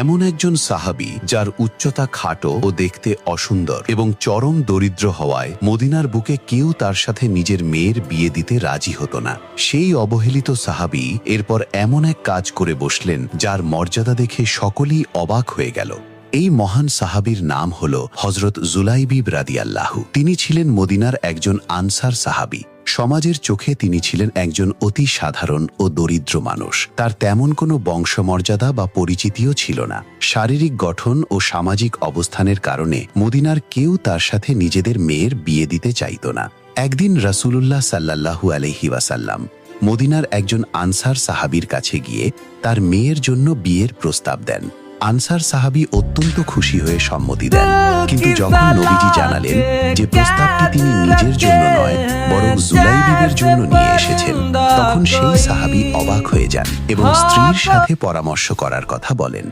এমন একজন সাহাবী যার উচ্চতা খাটো ও দেখতে অসুন্দর এবং চরম দরিদ্র হওয়ায় মদিনার বুকে কেউ তার সাথে নিজের মেয়ের বিয়ে দিতে রাজি হতো না। সেই অবহেলিত সাহাবী এরপর এমন এক কাজ করে বসলেন যার মর্যাদা দেখে সকলেই অবাক হয়ে গেল। এই মহান সাহাবীর নাম হল হযরত জুলাইবিব রাদিয়াল্লাহু। তিনি ছিলেন মদিনার একজন আনসার সাহাবী। সমাজের চোখে তিনি ছিলেন একজন অতি সাধারণ ও দরিদ্র মানুষ। তার তেমন কোনো বংশমর্যাদা বা পরিচিতিও ছিল না। শারীরিক গঠন ও সামাজিক অবস্থানের কারণে মদিনার কেউ তার সাথে নিজেদের মেয়ের বিয়ে দিতে চাইত না। একদিন রাসূলুল্লাহ সাল্লাল্লাহু আলাইহি ওয়াসাল্লাম মদিনার একজন আনসার সাহাবীর কাছে গিয়ে তার মেয়ের জন্য বিয়ের প্রস্তাব দেন। আনসার সাহাবী অত্যন্ত খুশি হয়ে সম্মতি দেন, কিন্তু যখন নবীজি জানালেন যে প্রস্তাবটি তিনি নিজের জন্য নয় বরং জুলাইবিবের জন্য নিয়ে এসেছেন, তখন সেই সাহাবী অবাক হয়ে যান এবং স্ত্রীর সাথে পরামর্শ করার কথা বলেন।